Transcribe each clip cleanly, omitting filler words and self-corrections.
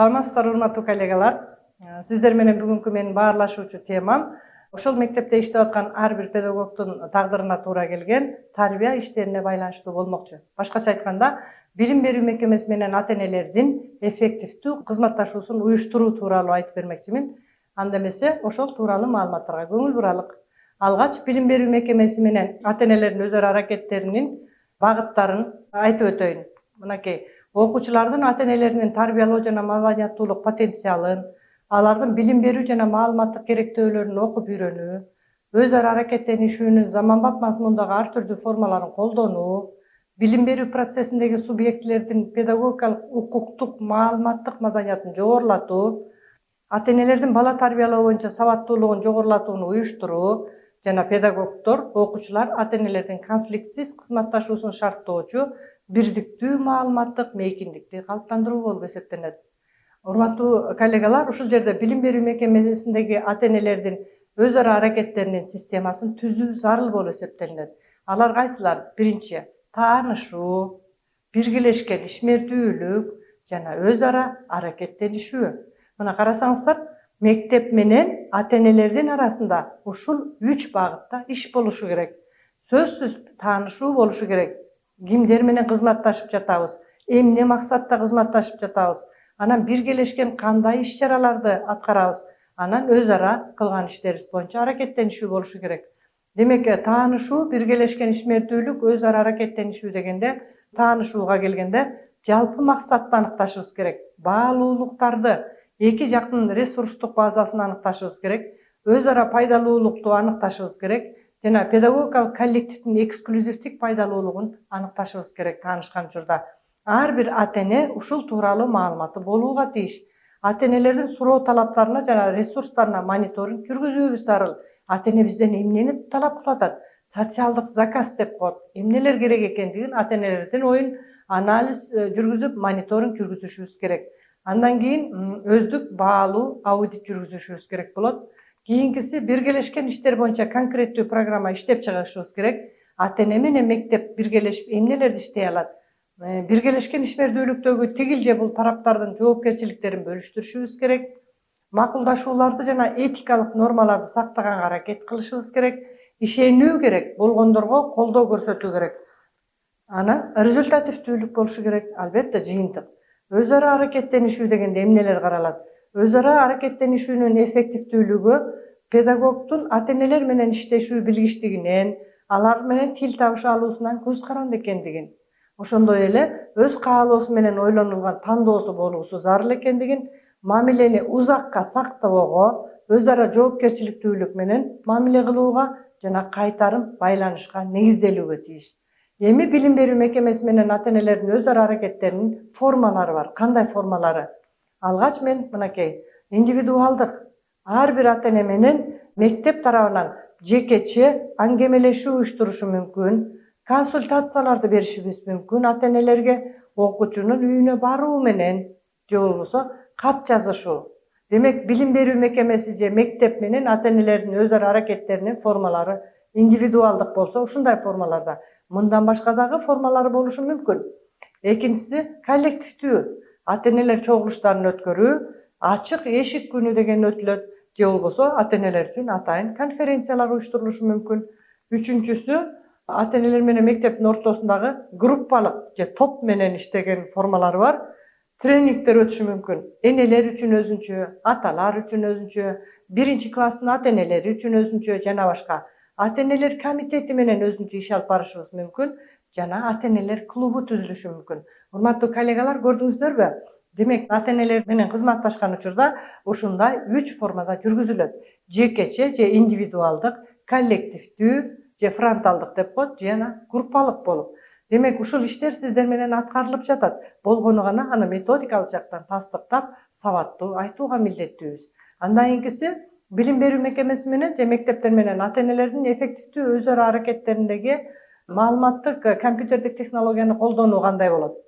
Саламатсыздар, урматтуу коллегалар. Сиздер менен бүгүнкү менин баарлашуучу темам ошол мектепте иштеп аткан ар бир педагогдун тагдырына туура келген тарбия иштерине байланыштуу болмокчу. Башкача айтканда, билим берүү мекемеси менен ата-энелердин эффективдүү кызматташуусун уюштуруу тууралуу айтып бермекчимин. Анда эмесе ошол тууралуу маалыматтарга көңүл буралык. Алгач билим берүү мекемеси менен ата-энелердин өз ара аракеттеринин багыттарын айтып өтөйүн. Мынакей, окуучулардын ата-энелеринин тарбиялоо жана маданияттуулук потенциалын, алардын билим берүү жана маалыматтык керектөөлөрүн окуп үйрөнүү, өз ара аракеттенишүүнүн заманбап мазмундагы ар түрдүү формаларын колдонуу, билим берүү процессиндеги субъектилердин педагогикалык, укуктук, маалыматтык маданиятын жогорулатуу, ата-энелердин бала тарбиялоо боюнча сабаттуулугун жогорулатууну уюштуруу жана педагогдор, окуучулар ата-энелердин конфликтсиз кызматташуусун шарттоочу бирдиктүү маалыматтык мейкиндикти калыптандыруу болуп эсептелет. Урматтуу коллегалар, ушул жерде билим берүү мекемесиндеги ата-энелердин өз ара аракеттеринин системасын түзүү зарыл болуп эсептелет. Алар кайсылар? Биринчи, таанышуу, биргелешкен ишмердүүлүк жана өз ара аракеттенишүү. Мына карасаңыздар, мектеп менен ата-энелердин арасында ушул 3 багытта иш болушу керек. Сөзсүз таанышуу болушу керек. Кимдер менен кызматташып жатабыз, эмне максатта кызматташып жатабыз, анан биргелешкен кандай иш-чараларды аткарабыз, анан өз ара кылган иштерибиз боюнча аракеттенишүү болушу керек. Демек, таанышуу, биргелешкен ишмердүүлүк, өз ара аракеттенишүү дегенде, таанышууга келгенде жалпы максатты аныкташыбыз керек. Баалуулуктарды, эки жактын ресурстук базасын аныкташыбыз керек, өз ара пайдалуулукту аныкташыбыз керек жана педагогикалык коллективдин эксклюзивдик пайдалуулугун аныкташыбыз керек. Таанышкан учурда ар бир ата-эне ушул тууралуу маалыматы болууга тийиш. Ата-энелердин суроо талаптарына жана ресурстарына мониторинг жүргүзүүбүз зарыл. Ата-эне бизден эмнени талап кылып атат? Социалдык заказ деп коет. Эмнелер керек экендигин ата-энелердин оюн анализ жүргүзүп, мониторинг жүргүзүшүбүз керек. Андан кийин өздүк баалуу аудит жүргүзүшүбүз керек болот. Кийинкиси, биргелешкен иштер боюнча конкреттүү программа иштеп чыгышыбыз керек. Ата-эне менен мектеп биргелешип эмнелерди иштей алат? Биргелешкен ишмердүүлүктөгү тигил же бул тараптардын жоопкерчиликтерин бөлүштүрүшүбүз керек. Макулдашууларды жана этикалык нормаларды сактаганга аракет кылышыбыз керек. Ишенүү керек, болгондорго колдоо көрсөтүү керек. Анан результативдүүлүк болушу керек, албетте жыйынтык. Өз ара аракеттенишүү дегенде эмнелер каралат? Өз ара аракеттенишүүнүн эффективдүүлүгү педагогдун ата-энелер менен иштешүү билгичтигинен, алар менен тил табыша алуусунан көз каранды экендигин, ошондой эле өз каалоосу менен ойлонулган тандоосу болуусу зарыл экендигин, мамилени узакка сактоого, өз ара жоопкерчиликтүүлүк менен мамиле кылууга жана кайтарым байланышка негизделүүгө тийиш. Эми билим берүү мекемеси менен ата-энелердин өз ара аракеттеринин формалары бар. Кандай формалары? Алгач мен мынакей, индивидуалдык, ар бир ата-эне менен мектеп тарабынан жекече аңгемелешүү уюштурушу мүмкүн, консультацияларды беришибиз мүмкүн ата-энелерге, окуучунун үйүнө баруу менен же болбосо кат жазышуу. Демек, билим берүү мекемеси же мектеп менен ата-энелердин өз ара аракеттеринин формалары индивидуалдык болсо, ушундай формаларда. Мындан башка дагы формалары болушу мүмкүн. Экинчиси, коллективдүү. Ата-энелер чогулуштарын өткөрүү, ачык эшик күнү деген өтүлөт, же болбосо ата-энелер үчүн атайын конференциялар уюштурулушу мүмкүн. Үчүнчүсү, ата-энелер менен мектептин ортосундагы группалык же топ менен иштеген формалары бар. Тренингдер өтүшү мүмкүн. Энелер үчүн өзүнчө, аталар үчүн өзүнчө, биринчи класстын ата-энелери үчүн өзүнчө жана башка. Ата-энелер комитети менен өзүнчө иш алып барышыбыз мүмкүн жана ата-энелер клубу түзүлүшү мүмкүн. Урматтуу коллегалар, көрдүңүздөрбү? Демек, ата-энелер менен кызматташкан учурда ушундай 3 формада жүргүзүлөт. Жекече же индивидуалдык, коллективдүү же фронталдык деп коет, жана группалык болуп. Демек, ушул иштер сиздер менен аткарылып жатат. Болгону гана аны методикалык жактан тастыктап, сабаттуу айтууга милдеттүүбүз. Андан кийинкиси, билим берүү мекемеси менен же мектептер менен ата-энелердин эффективдүү өз ара аракеттериндеги маалыматтык, компьютердик технологияны колдонуу кандай болот?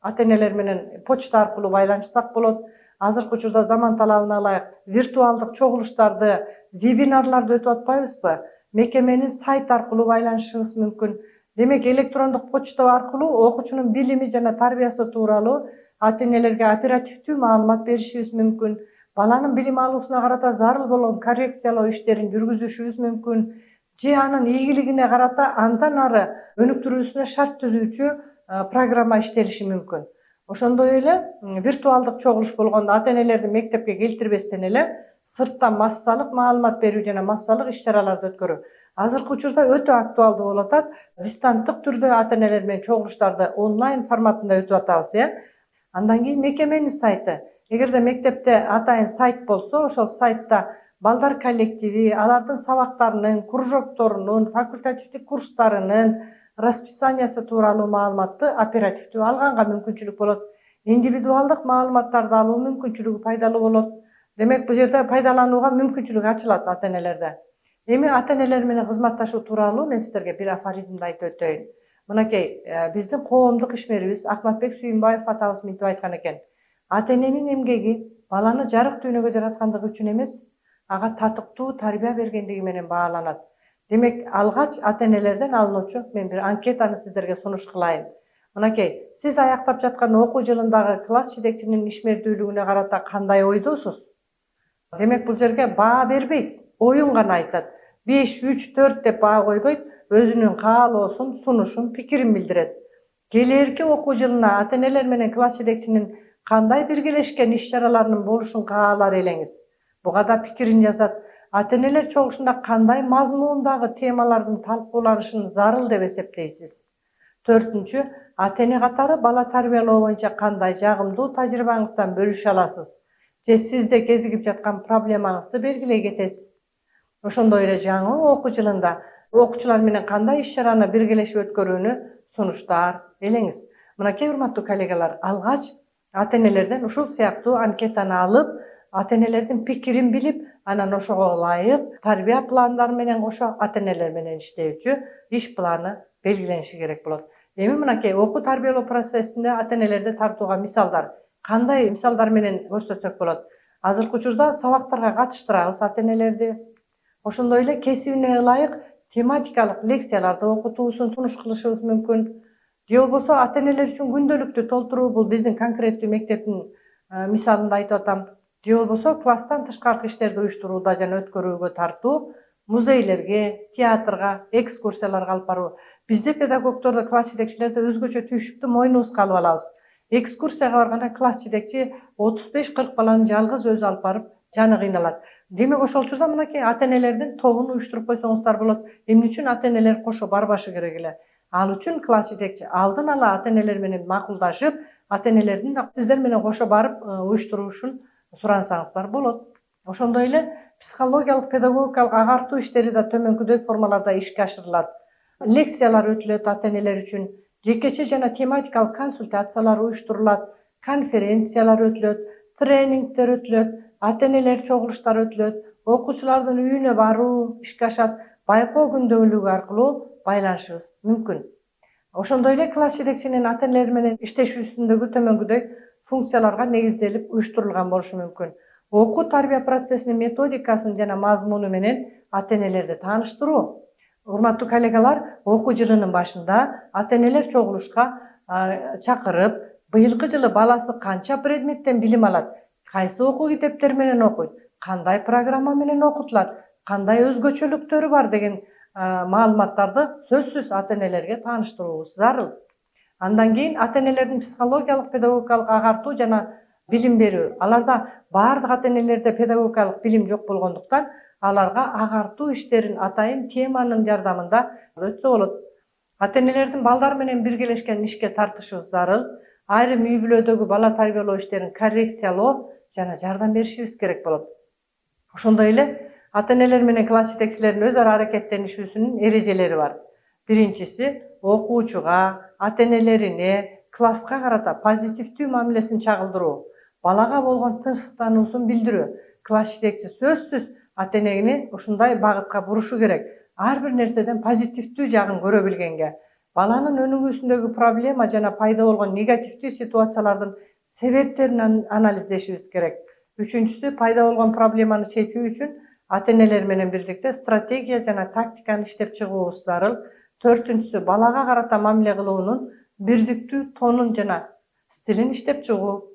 Ата-энелер менен почта аркылуу байланышсак болот. Азыркы учурда заман талабына ылайык виртуалдык чогулуштарды, вебинарларды өтүп атпайбызбы? Мекеменин сайт аркылуу байланышыбыз мүмкүн. Демек, электрондук почта аркылуу окуучунун билими жана тарбиясы тууралуу ата-энелерге оперативдүү маалымат беришибиз мүмкүн. Баланын билим алуусуна карата зарыл болгон коррекциялоо иштерин жүргүзүшүбүз мүмкүн. Же анын ийгилигине карата андан ары өнүктүрүүсүнө шарт түзүүчү программа иштелиши мүмкүн. Ошондой эле виртуалдык чогулуш болгондо ата-энелерди мектепке келтирбестен эле сырттан массалык маалымат берүү жана массалык иш-чараларды өткөрүү азыркы учурда өтө актуалдуу болуп атат. Дистанттык түрдө ата-энелер менен чогулуштарды онлайн форматында өтүп атабыз, Андан кийин мекеменин сайты. Эгерде мектепте атайын сайт болсо, ошол сайтта балдар коллективи, алардын сабактарынын, кружокторунун, факультативдик курстарынын расписаниясы тууралуу маалыматты оперативдүү алганга мүмкүнчүлүк болот. Индивидуалдык маалыматтарды алуу мүмкүнчүлүгү пайдалуу болот. Демек, бул жерде пайдаланууга мүмкүнчүлүк ачылат ата-энелерде. Эми ата-энелер менен кызматташуу тууралуу мен сиздерге бир афоризмди айтып өтөйүн. Мынакей, биздин коомдук ишмерибиз Ахматбек Сүйүнбаев атабыз мынтип айткан экен. Ата-эненин эмгеги баланы жарык дүйнөгө жараткандыгы үчүн эмес, ага татыктуу тарбия бергендиги менен бааланат. Демек, алгач ата-энелерден алынуучу мен бир анкетаны сиздерге сунуш кылайын. Мынакей, сиз аяктап жаткан окуу жылындагы класс жетекчинин ишмердүүлүгүнө карата кандай ойдосуз? Демек, бул жерге баа бербейт, оюн гана айтат. 5, 3, 4 деп баа койбойт, өзүнүн каалоосун, сунушун, пикирин билдирет. Келээрки окуу жылына ата-энелер менен класс жетекчинин кандай биргелешкен иш-чараларынын болушун каалар элеңиз. Буга да пикирин жазат. Ата-энелер чогулушунда кандай мазмундагы темалардын талкууланышын зарыл деп эсептейсиз? 4-нчү, ата-эне катары бала тарбиялоо боюнча кандай жагымдуу тажрыйбаңыздан бөлүшө аласыз? Же сизде кезигип жаткан проблемаңызды белгилей кетесиз? Ошондой эле жаңы окуу жылында окуучулар менен кандай иш-чараны биргелешип өткөрүүнү сунуштар элеңиз. Мынакей, урматтуу коллегалар, алгач ата-энелерден ушул сыяктуу анкетаны алып, ата-энелердин пикирин билип, анан ошого ылайык тарбия пландары менен кошо ата-энелер менен иштөөчү иш планы белгилениши керек болот. Эми мынакей окуу тарбиялоо процессинде ата-энелерди тартууга мисалдар. Кандай мисалдар менен көрсөтсөк болот? Азыркы учурда сабактарга катыштырабыз ата-энелерди. Ошондой эле кесибине ылайык тематикалык лекцияларды окутуусун сунуш кылышыбыз мүмкүн. Же болбосо ата-энелер үчүн күндөлүктү толтуруу, бул биздин конкреттүү мектептин мисалында айтып атам. Же болбосо класстан тышкаркы иштерди уюштурууда жана өткөрүүгө тартуу, музейлерге, театрга, экскурсияларга алып баруу. Бизде педагогдорду, класс жетекчилерди өзгөчө түйшүктү мойнубузга алып алабыз. Экскурсияга барганда класс жетекчи 35-40 баланы жалгыз өзү алып барып, жаны кыйналат. Демек, ошол учурда мынакей ата-энелердин тобун уюштуруп койсоңуздар болот. Эмне үчүн ата-энелер кошо барбашы керек эле? Ал үчүн класс жетекчи алдын ала ата-энелер менен макулдашып, ата-энелердин сиздер менен кошо барып уюштуруушун сурансаңыздар болот. Ошондой эле психологиялык, педагогикалык агартуу иштери да төмөнкүдөй формаларда ишке ашырылат. Лекциялар өтүлөт ата-энелер үчүн, жекече жана тематикалык консультациялар уюштурулат, конференциялар өтүлөт, тренингдер өтүлөт, ата-энелер чогулуштары өтүлөт, окуучулардын үйүнө баруу ишке ашат, байкоо күндөлүгү аркылуу байланышыбыз мүмкүн. Ошондой эле класс жетекчинин ата-энелер менен иштешүүсүндөгү төмөнкүдөй функцияларга негизделип уюштурулган болушу мүмкүн. Окуу тарбия процессинин методикасын жана мазмуну менен ата-энелерди тааныштыруу. Урматтуу коллегалар, окуу жылынын башында ата-энелер чогулушка чакырып, быйылкы жылы баласы канча предметтен билим алат, кайсы окуу китептер менен окуйт, кандай программа менен окутулат, кандай өзгөчөлүктөрү бар деген маалыматтарды сөзсүз ата-энелерге тааныштырууубуз зарыл. Андан кийин ата-энелердин психологиялык, педагогикалык агартуу жана билим берүү. Аларда баардык ата-энелерде педагогикалык билим жок болгондуктан, аларга агартуу иштерин атайын теманын жардамында өтсө болот. Ата-энелердин балдар менен биргелешкен ишке тартышыбыз зарыл. Айрым үй бүлөдөгү бала тарбиялоо иштерин коррекциялоо жана жардам беришибиз керек болот. Ошондой эле ата-энелер менен класс жетекчилеринин өз ара аракеттенишүүсүнүн эрежелери бар. Биринчиси, окуучуга, ата-энелерине, класска карата позитивдүү мамилесин чагылдыруу, балага болгон тынчсыздануусун билдирүү. Класс жетекчи сөзсүз ата-энени ушундай багытка бурушу керек. Ар бир нерседен позитивдүү жагын көрө билгенге, баланын өнүгүүсүндөгү проблема жана пайда болгон негативдүү ситуациялардын себептерин анализдешибиз керек. Үчүнчүсү, пайда болгон проблеманы чечүү үчүн ата-энелер менен бирдикте стратегия жана тактиканы иштеп чыгуубуз зарыл. 4-сү, балага карата мамиле кылуунун бирдиктүү тонун жана стилин иштеп чыгуу.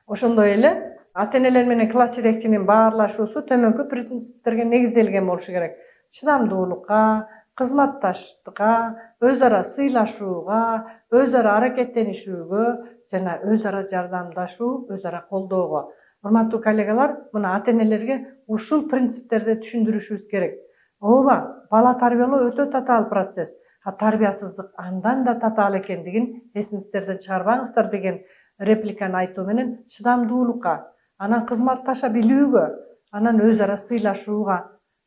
Ошондой эле ата-энелер менен класс жетекчинин баарлашуусу төмөнкү принциптерге негизделген болушу керек. Чыдамдуулукка, кызматташтыкка, өз ара сыйлашууга, өз ара аракеттенишүүгө жана өз ара жардамдашуу, өз ара колдоого. Урматтуу коллегалар, мына ата-энелерге ушул принциптерди түшүндүрүшүбүз керек. Ооба, бала тарбиялоо өтө татаал процесс. Тарбиясыздык андан да татаал экендигин эсиңиздерден чыгарбаңыздар деген репликаны айтуу менен чыдамдуулукка, анан кызматташа билүүгө, анан өз ара сыйлашууга,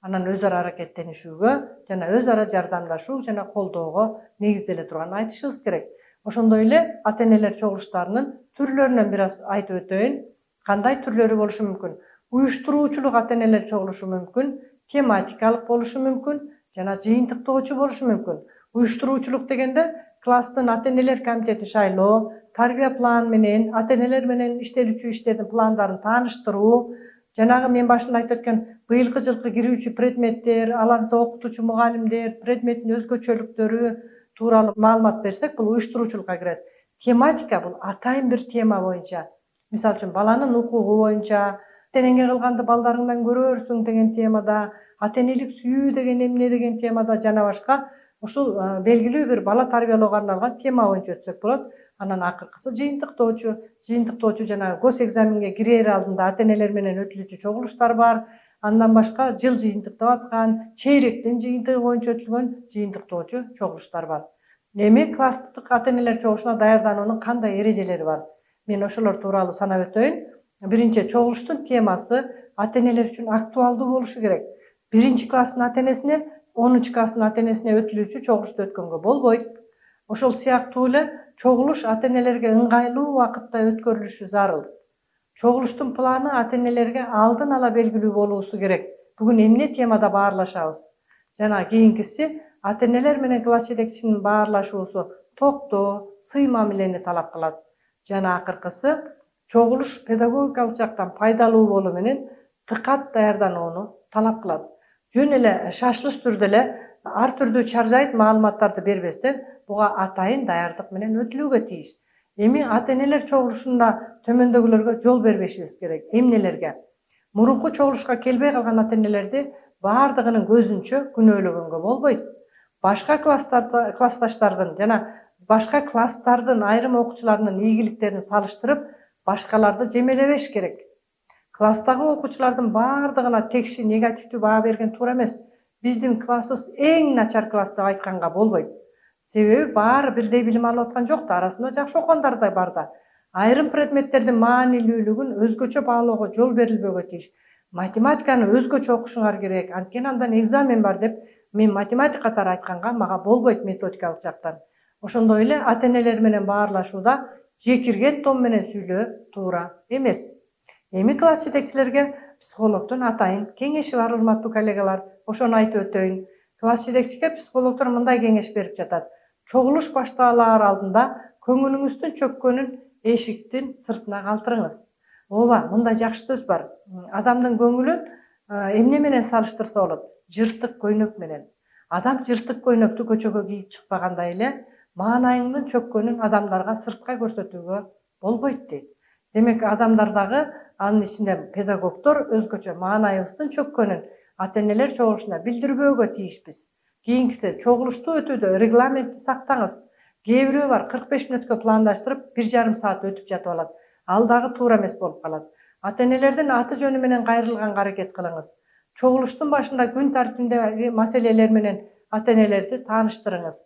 анан өз ара аракеттенишүүгө жана өз ара жардамдашуу жана колдоого негизделе турганын айтышыбыз керек. Ошондой эле ата-энелер чогулуштарынын түрлөрүнөн бир аз айтып өтөйүн. Кандай түрлөрү болушу мүмкүн? Уюштуруучулук ата-энелер чогулушу мүмкүн, тематикалык болушу мүмкүн жана жыйынтыктоочу болушу мүмкүн. Уюштуруучулук дегенде класстын ата-энелер комитетин шайлоо, тарбия план менен ата-энелер менен иштелүүчү иштердин пландарын тааныштыруу, жанагы мен башында айтып өткөн быйылкы жылкы кирүүчү предметтер, аларда окутуучу мугалимдер, предметтин өзгөчөлүктөрү тууралуу маалымат берсек, бул уюштуруучулукка кирет. Тематика бул атайын бир тема боюнча. Мисалы үчүн баланын укугу боюнча, ата-энеңе кылганды балдарыңдан көрөрсүң деген темада, ата-энелик сүйүү деген эмне деген темада жана башка ушул белгилүү бир бала тарбиялоого арналган тема боюнча өтсөк болот. Анан акыркысы жыйынтыктоочу жана госэкзаменге кирер алдында ата-энелер менен өтүлүүчү чогулуштар бар. Андан башка жыл жыйынтыктап аткан, чейректин жыйынтыгы боюнча өтүлгөн жыйынтыктоочу чогулуштар бар. Эми класстык ата-энелер чогулушуна даярдануунун кандай эрежелери бар? Мен ошолор тууралуу санап өтөйүн. Биринчи, чогулуштун темасы ата-энелер үчүн актуалдуу болушу керек. 1-класстын ата-энесине 10-класстын ата-энесине өтүлүүчү чогулушту өткөнгө болбойт. Ошол сыяктуу эле чогулуш ата-энелерге ыңгайлуу убакытта өткөрүлүшү зарыл. Чогулуштун планы ата-энелерге алдын ала белгилүү болуусу керек. Бүгүн эмне темада баарлашабыз? Жана кийинкиси, ата-энелер менен класс жетекчисинин баарлашуусу токтоо, сый мамилени талап кылат. Жана акыркысы, чогулуш педагогикалык жактан пайдалуу болуу менен тыкат даярданууну талап кылат. Жөн эле шашылыш түрдө эле ар түрдүү чаржайт маалыматтарды бербестен, буга атайын даярдык менен өтүлүүгө тийиш. Эми ата-энелер чогулушунда төмөндөгүлөргө жол бербешибиз керек. Эмнелерге? Мурунку чогулушка келбей калган ата-энелерди баардыгынын көзүнчө күнөөлөгөнгө болбойт. Башка классташтардын жана башка класстардын айрым окуучуларынын ийгиликтерин салыштырып, башкаларды жемелебеш керек. Класстагы окуучулардын баардыгына текши негативдүү баа берген туура эмес. Биздин классыбыз эң начар класс деп айтканга болбойт. Себеби баары бирдей билим алып аткан жок да, арасында жакшы окугандар да бар да. Айрым предметтердин маанилүүлүгүн өзгөчө баалоого жол берилбөөгө тийиш. Математиканы өзгөчө окушуңар керек, анткени андан экзамен бар деп мен математик катары айтканга мага болбойт методикалык жактан. Ошондой эле ата-энелер менен баарлашууда жекирген тон менен сүйлөө туура эмес. Эми класс жетекчилерге психологдун атайын кеңеши бар, урматтуу коллегалар. Ошону айтып өтөйүн. Класс жетекчиге психологдор мындай кеңеш берип жатат. Чогулуш башталаар алдында көңүлүңүздүн чөккөнүн эшиктин сыртына калтырыңыз. Ооба, мындай жакшы сөз бар. Адамдын көңүлүн эмне менен салыштырса болот? Жыртык көйнөк менен. Адам жыртык көйнөктү көчөгө кийип чыкпагандай эле, маанайыңдын чөккөнүн адамдарга сыртка көрсөтүүгө болбойт дейт. Демек, адамдардагы анын ичинде педагогдор өзгөчө маанайыбыздын чөккөнүн ата-энелер чогулушуна билдирбөөгө тийишпиз. Кийинкиси, чогулушту өтүүдө регламентти сактаңыз. Кээ бирөө бар, 45 мүнөткө пландаштырып, 1,5 саат өтүп жатып алат. Ал дагы туура эмес болуп калат. Ата-энелердин аты жөнү менен кайрылганга аракет кылыңыз. Чогулуштун башында күн тартибиндеги маселелер менен ата-энелерди тааныштырыңыз.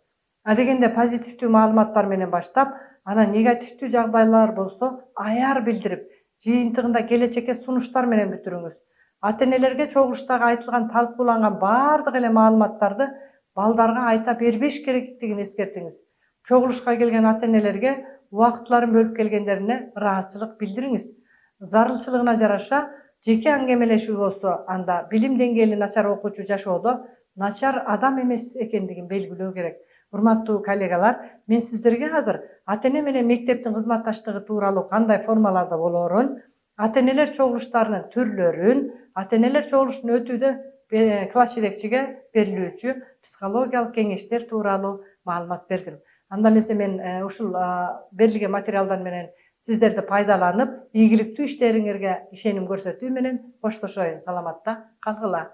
Адегенде позитивдүү маалыматтар менен баштап, анан негативдүү жагдайлар болсо аяр билдирип, жыйынтыгында келечекке сунуштар менен бүтүрүңүз. Ата-энелерге чогулуштагы айтылган, талкууланган баардык эле маалыматтарды балдарга айта бербеш керектигин эскертиңиз. Чогулушка келген ата-энелерге убакытларын бөлүп келгендерине ыраазычылык билдириңиз. Зарылчылыгына жараша жеке аңгемелешүү болсо, анда билим деңгээли начар окуучу жашоодо начар адам эмес экендигин белгилөө керек. Урматтуу коллегалар, мен сиздерге азыр ата-эне менен мектептин кызматташтыгы тууралуу кандай формаларда болоорун, ата-энелер чогулуштарынын түрлөрүн, ата-энелер чогулушун өтүүдө класс жетекчиге берилүүчү психологиялык кеңештер тууралуу маалымат бердим. Анда эмесе мен ушул берилген материалдар менен сиздерди пайдаланып, ийгиликтүү иштериңерге ишеним көрсөтүү менен коштошоюн. Саламатта калгыла.